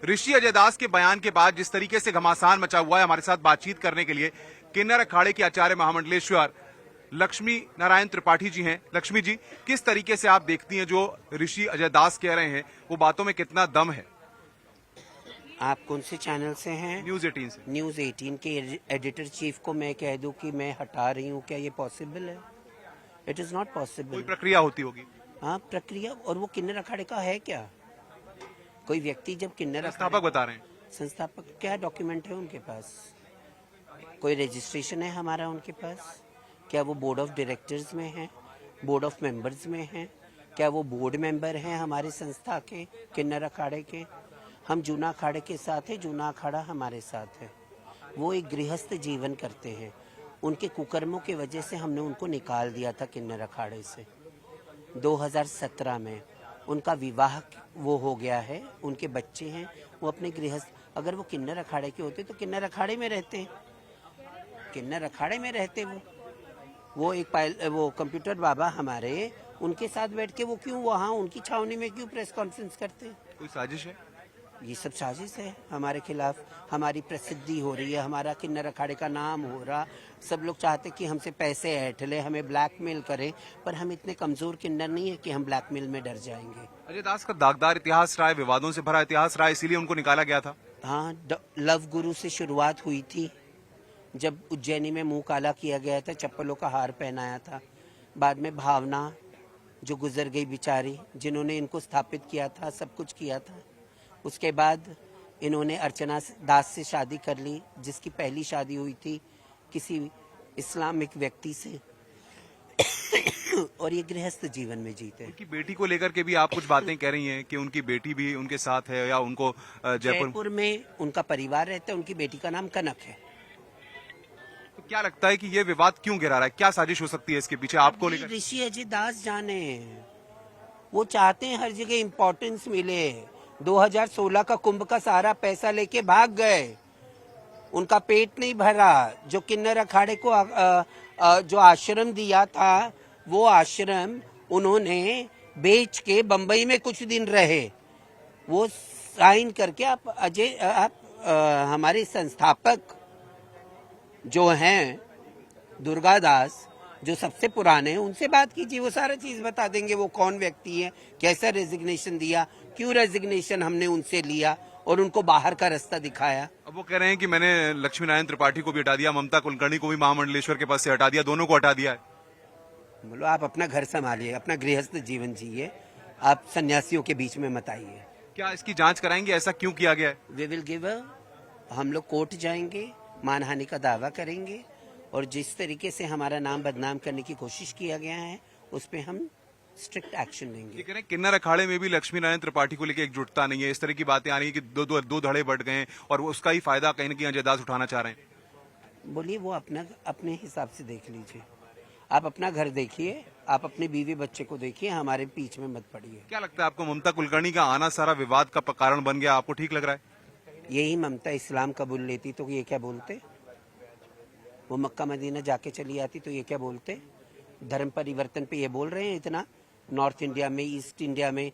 ऋषि अजय दास के बयान के बाद जिस तरीके से घमासान मचा हुआ है, हमारे साथ बातचीत करने के लिए किन्नर अखाड़े के आचार्य महामंडलेश्वर लक्ष्मी नारायण त्रिपाठी जी हैं। लक्ष्मी जी, किस तरीके से आप देखती हैं जो ऋषि अजय दास कह रहे हैं, वो बातों में कितना दम है? आप कौन से चैनल से हैं? न्यूज 18 से। न्यूज 18 के एडिटर चीफ को मैं कह दूं कि मैं हटा रही हूं, क्या ये पॉसिबल है? इट इज नॉट कोई पॉसिबल। प्रक्रिया होती होगी? हाँ, प्रक्रिया। और वो किन्नर अखाड़े का है क्या? कोई व्यक्ति जब किन्नर संस्थापक बता रहे हैं। संस्थापक क्या डॉक्यूमेंट है उनके पास? कोई रजिस्ट्रेशन है हमारा उनके पास? क्या वो बोर्ड ऑफ डायरेक्टर्स में है, बोर्ड ऑफ मेंबर्स में हैं? क्या वो बोर्ड मेंबर हैं हमारी संस्था के, किन्नर अखाड़े के? हम जूना अखाड़े के साथ है, जूना अखाड़ा हमारे साथ है। वो एक गृहस्थ जीवन करते हैं। उनके कुकर्मों की वजह से हमने उनको निकाल दिया था किन्नर अखाड़े से 2017 में। उनका विवाह वो हो गया है, उनके बच्चे हैं, वो अपने गृहस्थ। अगर वो किन्नर अखाड़े के होते तो किन्नर अखाड़े में रहते हैं, किन्नर अखाड़े में रहते। वो वो कंप्यूटर बाबा हमारे, उनके साथ बैठ के वो क्यों वहाँ उनकी छावनी में क्यों प्रेस कॉन्फ्रेंस करते हैं? कोई साजिश है? ये सब साजिश है हमारे खिलाफ। हमारी प्रसिद्धि हो रही है, हमारा किन्नर अखाड़े का नाम हो रहा। सब लोग चाहते कि हमसे पैसे ऐंठ ले, हमें ब्लैकमेल करें, पर हम इतने कमजोर किन्नर नहीं है कि हम ब्लैकमेल में डर जाएंगे। अजय दास का दागदार इतिहास रहा है, विवादों से भरा इतिहास रहा है, इसीलिए उनको निकाला गया था। हाँ, लव गुरु से शुरुआत हुई थी, जब उज्जैनी में मुंह काला किया गया था, चप्पलों का हार पहनाया था। बाद में भावना जो गुजर गई बेचारी, जिन्होंने इनको स्थापित किया था, सब कुछ किया था। उसके बाद इन्होंने अर्चना दास से शादी कर ली, जिसकी पहली शादी हुई थी किसी इस्लामिक व्यक्ति से और ये गृहस्थ जीवन में जीते। उनकी बेटी को लेकर के भी आप कुछ बातें कह रही हैं कि उनकी बेटी भी उनके साथ है, या उनको जयपुर में उनका परिवार रहता है, उनकी बेटी का नाम कनक है। तो क्या लगता है कि ये विवाद क्यों गिरा रहा है? क्या साजिश हो सकती है इसके पीछे आपको लेकर? ऋषि अजय दास जाने, वो चाहते हैं हर जगह इम्पोर्टेंस मिले। 2016 का कुंभ का सारा पैसा लेके भाग गए, उनका पेट नहीं भरा। जो किन्नर अखाड़े को जो आश्रम दिया था, वो आश्रम उन्होंने बेच के बंबई में कुछ दिन रहे। वो साइन करके आप हमारे संस्थापक जो हैं दुर्गा दास, जो सबसे पुराने हैं, उनसे बात कीजिए, वो सारा चीज बता देंगे। वो कौन व्यक्ति है, कैसा रेजिग्नेशन दिया, क्यों रेजिग्नेशन हमने उनसे लिया और उनको बाहर का रास्ता दिखाया। अब वो कह रहे हैं कि मैंने लक्ष्मी नारायण त्रिपाठी को भी हटा दिया, ममता कुलकर्णी को भी महामंडलेश्वर के पास से हटा दिया, दोनों को हटा दिया है। बोलो, आप अपना घर संभालिए, अपना गृहस्थ जीवन जिए, आप सन्यासियों के बीच में मत आइए। क्या इसकी जांच कराएंगे, ऐसा क्यों किया गया है? वी विल गिव, हम लोग कोर्ट जाएंगे, मानहानि का दावा करेंगे, और जिस तरीके से हमारा नाम बदनाम करने की कोशिश किया गया है उस पर हम स्ट्रिक्ट एक्शन लेंगे। कह रहे किन्नर अखाड़े में भी लक्ष्मी नारायण त्रिपाठी को लेकर एकजुटता नहीं है, इस तरह की बातें आ रही है कि दो धड़े बढ़ गए हैं और उसका ही फायदा कहीं ना कहीं अजय दास उठाना चाह रहे हैं। बोलिए, वो अपने हिसाब से देख लीजिए। आप अपना घर देखिए, आप अपने बीवी बच्चे को देखिए, हमारे बीच में मत पड़िए। क्या लगता है आपको, ममता कुलकर्णी का आना सारा विवाद का कारण बन गया, आपको ठीक लग रहा है? यही ममता इस्लाम कबूल लेती तो ये क्या बोलते? वो मक्का मदीना जाके चली आती तो ये क्या बोलते? धर्म परिवर्तन पे ये बोल रहे हैं इतना। नॉर्थ इंडिया में, ईस्ट इंडिया में,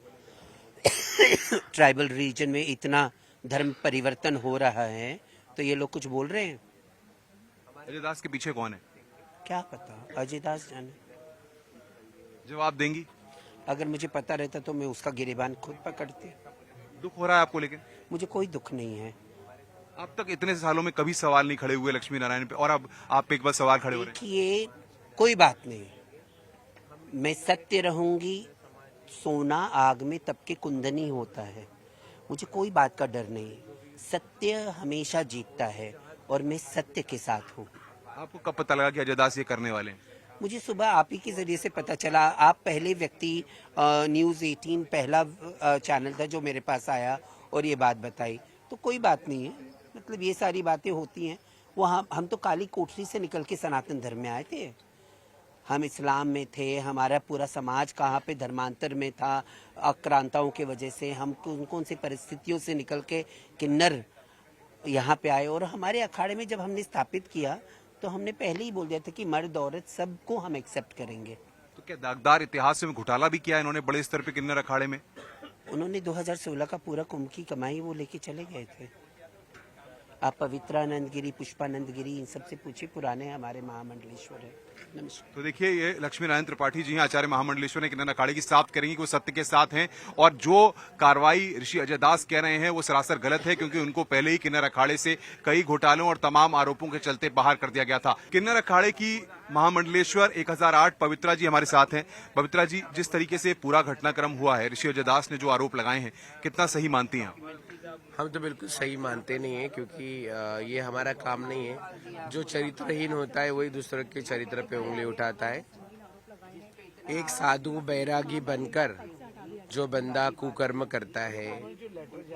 ट्राइबल रीजन में इतना धर्म परिवर्तन हो रहा है, तो ये लोग कुछ बोल रहे हैं। अजय दास के पीछे कौन है? क्या पता, अजय दास जाने। जवाब देंगी? अगर मुझे पता रहता तो मैं उसका गिरेबान खुद पकड़ती। दुख हो रहा है आपको लेकिन? मुझे कोई दुख नहीं है। अब तक इतने सालों में कभी सवाल नहीं खड़े हुए लक्ष्मी नारायण पे, और अब आप पे एक बार सवाल खड़े हो रहे हैं। देखिए, कोई बात नहीं, मैं सत्य रहूंगी। सोना आग में तब के कुंदनी होता है, मुझे कोई बात का डर नहीं। सत्य हमेशा जीतता है और मैं सत्य के साथ हूँ। आपको कब पता लगा कि अजय दास ये करने वाले हैं? मुझे सुबह आप ही के जरिए से पता चला। आप पहले व्यक्ति, न्यूज 18 पहला चैनल था जो मेरे पास आया और ये बात बताई। तो कोई बात नहीं है, मतलब ये सारी बातें होती हैं। वो हम तो काली कोठरी से निकल के सनातन धर्म में आए थे। हम इस्लाम में थे, हमारा पूरा समाज कहाँ पे धर्मांतर में था, आक्रांताओं के वजह से। हम कौन कौन सी परिस्थितियों से निकल के किन्नर यहाँ पे आए, और हमारे अखाड़े में जब हमने स्थापित किया तो हमने पहले ही बोल दिया था कि मर्द औरत सबको हम एक्सेप्ट करेंगे। तो क्या दागदार इतिहास में घोटाला भी किया इन्होंने बड़े स्तर पे किन्नर अखाड़े में? उन्होंने 2016 का पूरा कुंभ की कमाई वो लेके चले गए थे। आप पवित्रानंद गिरी, पुष्पानंद गिरी, इन सबसे पूछिए, पुराने हमारे महामंडलेश्वर है। नमस्कार। तो देखिए, ये लक्ष्मी नारायण त्रिपाठी जी हैं, आचार्य महामंडलेश्वर ने किन्नर अखाड़े की साफ करेंगे कि वो सत्य के साथ हैं, और जो कार्रवाई ऋषि अजय दास कह रहे हैं वो सरासर गलत है, क्योंकि उनको पहले ही किन्नर अखाड़े से कई घोटालों और तमाम आरोपों के चलते बाहर कर दिया गया था। किन्नर अखाड़े की महामंडलेश्वर 1008 पवित्रा जी हमारे साथ हैं। पवित्रा जी, जिस तरीके से पूरा घटनाक्रम हुआ है, ऋषि अजय दास ने जो आरोप लगाए हैं, कितना सही मानती हैं आप? हम तो बिल्कुल सही मानते नहीं है, क्योंकि ये हमारा काम नहीं है। जो चरित्रहीन होता है वही दूसरों के चरित्र पे उंगली उठाता है। एक साधु बैरागी बनकर जो बंदा कुकर्म करता है,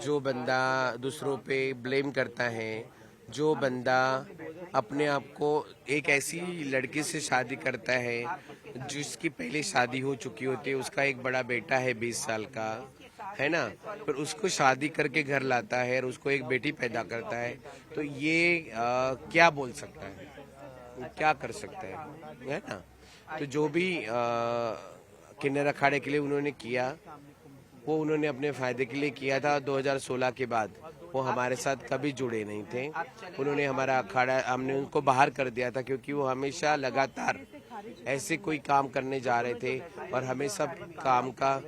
जो बंदा दूसरों पे ब्लेम करता है, जो बंदा अपने आप को एक ऐसी लड़की से शादी करता है जिसकी पहले शादी हो चुकी होती है, उसका एक बड़ा बेटा है 20 साल का, है ना, फिर उसको शादी करके घर लाता है और उसको एक बेटी पैदा करता है, तो ये क्या बोल सकता है, क्या कर सकता है ना। तो जो भी किन्नर अखाड़े के लिए उन्होंने किया वो उन्होंने अपने फायदे के लिए किया था। 2016 के बाद वो हमारे साथ कभी जुड़े नहीं थे। उन्होंने हमारा अखाड़ा, हमने उनको बाहर कर दिया था, क्योंकि वो हमेशा लगातार ऐसे कोई काम करने जा रहे थे और हमें सब काम का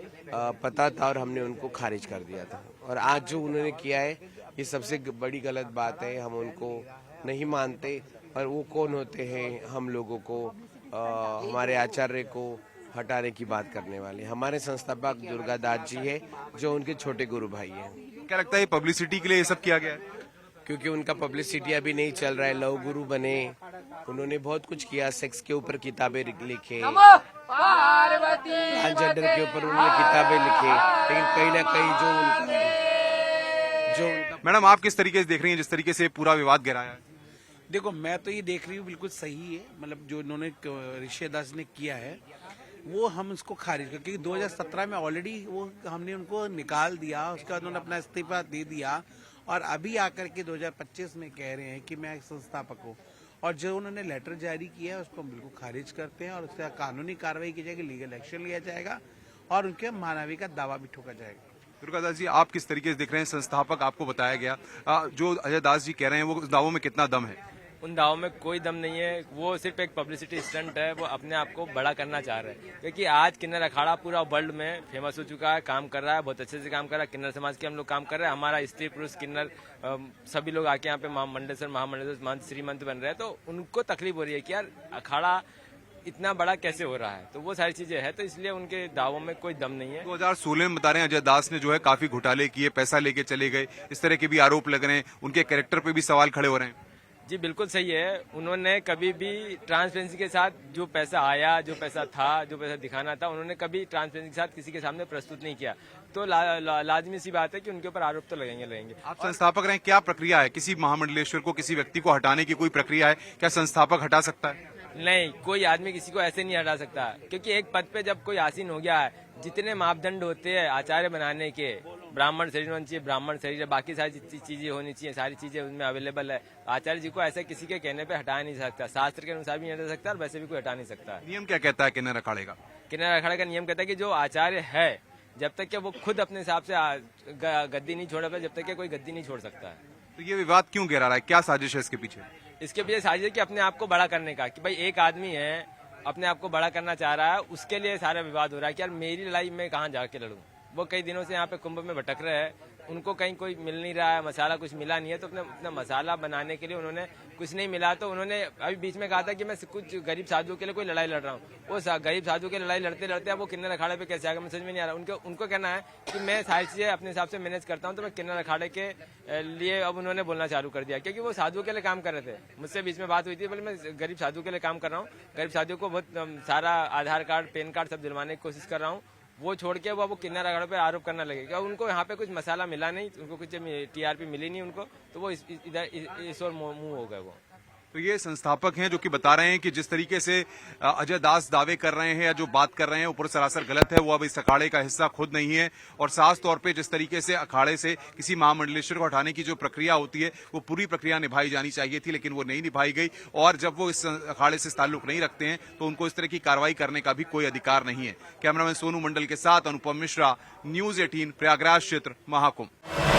पता था और हमने उनको खारिज कर दिया था। और आज जो उन्होंने किया है ये सबसे बड़ी गलत बात है, हम उनको नहीं मानते। और वो कौन होते हैं हम लोगों को, हमारे आचार्य को हटाने की बात करने वाले? हमारे संस्थापक दुर्गादास जी है, जो उनके छोटे गुरु भाई हैं। क्या लगता है पब्लिसिटी के लिए ये सब किया गया है? क्योंकि उनका पब्लिसिटी अभी नहीं चल रहा है। लव गुरु बने, उन्होंने बहुत कुछ किया, सेक्स के ऊपर किताबें लिखे, ट्रांसजेंडर के ऊपर उन्होंने किताबें लिखे, लेकिन कहीं ना कहीं जो मैडम, आप किस तरीके से देख रही हैं जिस तरीके से पूरा विवाद गहराया है? देखो, मैं तो ये देख रही हूँ बिल्कुल सही है। मतलब जो इन्होंने ऋषि दास ने किया है वो हम उसको खारिज कर, क्योंकि 2017 में ऑलरेडी वो हमने उनको निकाल दिया, उसके बाद उन्होंने अपना इस्तीफा दे दिया और अभी आकर के 2025 में कह रहे हैं कि मैं एक संस्थापक हूँ। और जो उन्होंने लेटर जारी किया है उसको हम बिल्कुल खारिज करते हैं और उसका कानूनी कार्रवाई की जाएगी, लीगल एक्शन लिया जाएगा और उनके मानवी का दावा भी ठोका जाएगा। दुर्गादास जी, आप किस तरीके से देख रहे हैं? संस्थापक आपको बताया गया, जो अजय दास जी कह रहे हैं वो उस दावों में कितना दम है? उन दावों में कोई दम नहीं है, वो सिर्फ एक पब्लिसिटी स्टंट है। वो अपने आप को बड़ा करना चाह रहे हैं, क्योंकि आज किन्नर अखाड़ा पूरा वर्ल्ड में फेमस हो चुका है, काम कर रहा है, बहुत अच्छे से काम कर रहा है। किन्नर समाज के हम लोग काम कर रहे हैं, हमारा स्त्री पुरुष किन्नर सभी लोग आके यहाँ पे महामंडलेश्वर श्रीमंत बन रहे हैं। तो उनको तकलीफ हो रही है कि यार अखाड़ा इतना बड़ा कैसे हो रहा है, तो वो सारी चीजें हैं, तो इसलिए उनके दावों में कोई दम नहीं है। 2016 में बता रहे हैं अजय दास ने जो है काफी घोटाले किए, पैसा लेके चले गए, इस तरह के भी आरोप लग रहे हैं, उनके कैरेक्टर पे भी सवाल खड़े हो रहे हैं। जी बिल्कुल सही है, उन्होंने कभी भी ट्रांसपेरेंसी के साथ जो पैसा आया, जो पैसा था, जो पैसा दिखाना था, उन्होंने कभी ट्रांसपेरेंसी के साथ किसी के सामने प्रस्तुत नहीं किया। तो लाजमी सी बात है कि उनके ऊपर आरोप तो लगेंगे। आप संस्थापक रहे, क्या प्रक्रिया है? किसी महामंडलेश्वर को, किसी व्यक्ति को हटाने की कोई प्रक्रिया है? क्या संस्थापक हटा सकता है? नहीं, कोई आदमी किसी को ऐसे नहीं हटा सकता, क्योंकि एक पद पे जब कोई आसीन हो गया है, जितने मापदंड होते हैं आचार्य बनाने के, ब्राह्मण शरीर होना चाहिए, ब्राह्मण शरीर, बाकी सारी चीजें होनी चाहिए, सारी चीजें उनमें अवेलेबल है। आचार्य जी को ऐसे किसी के कहने पे हटा नहीं सकता, शास्त्र के अनुसार भी नहीं हटा सकता और वैसे भी कोई हटा नहीं सकता। नियम क्या कहता है किन्नर अखाड़े का? किन्नर अखाड़े का नियम कहता है कि जो आचार्य है, जब तक कि वो खुद अपने हिसाब से गद्दी नहीं छोड़, जब तक कि कोई गद्दी नहीं छोड़ सकता है। तो ये विवाद क्यों गहरा रहा है? क्या साजिश है इसके पीछे? इसके पीछे साजिश है कि अपने आप को बड़ा करने का, कि भाई एक आदमी है अपने आप को बड़ा करना चाह रहा है, उसके लिए सारा विवाद हो रहा है कि यार मेरी लड़ाई में कहाँ जाके लड़ूं। वो कई दिनों से यहाँ पे कुंभ में भटक रहे हैं, उनको कहीं कोई मिल नहीं रहा है, मसाला कुछ मिला नहीं है, तो अपना मसाला बनाने के लिए उन्होंने कुछ नहीं मिला, तो उन्होंने अभी बीच में कहा था कि मैं कुछ गरीब साधुओं के लिए कोई लड़ाई लड़ रहा हूँ। वो गरीब साधुओं की लड़ाई लड़ते लड़ते अब वो किन्नर अखाड़े पे कैसे आ गया, मुझे समझ में नहीं आ रहा। उनको कहना है कि मैं सारी चीजें अपने हिसाब से मैनेज करता हूँ, तो मैं किन्नर अखाड़े के लिए अब उन्होंने बोलना चालू कर दिया, क्योंकि वो साधुओं के लिए काम कर रहे थे। मुझसे बीच में बात हुई थी, बोले मैं गरीब साधुओं के लिए काम कर रहा हूँ, गरीब साधुओं को बहुत सारा आधार कार्ड, पैन कार्ड सब दिलवाने की कोशिश कर रहा हूँ। वो छोड़ के वो किन्नर अखाड़े पे आरोप करना लगे कि उनको यहाँ पे कुछ मसाला मिला नहीं, उनको कुछ टीआरपी मिली नहीं उनको, तो वो इधर इस ओर मुंह हो गए वो। तो ये संस्थापक हैं जो कि बता रहे हैं कि जिस तरीके से अजय दास दावे कर रहे हैं या जो बात कर रहे हैं ऊपर सरासर गलत है। वो अब इस अखाड़े का हिस्सा खुद नहीं है और साफ तौर पे जिस तरीके से अखाड़े से किसी महामंडलेश्वर को हटाने की जो प्रक्रिया होती है वो पूरी प्रक्रिया निभाई जानी चाहिए थी, लेकिन वो नहीं निभाई गई। और जब वो इस अखाड़े से ताल्लुक नहीं रखते हैं तो उनको इस तरह की कार्रवाई करने का भी कोई अधिकार नहीं है। कैमरामैन सोनू मंडल के साथ अनुपम मिश्रा, न्यूज 18 प्रयागराज क्षेत्र महाकुंभ।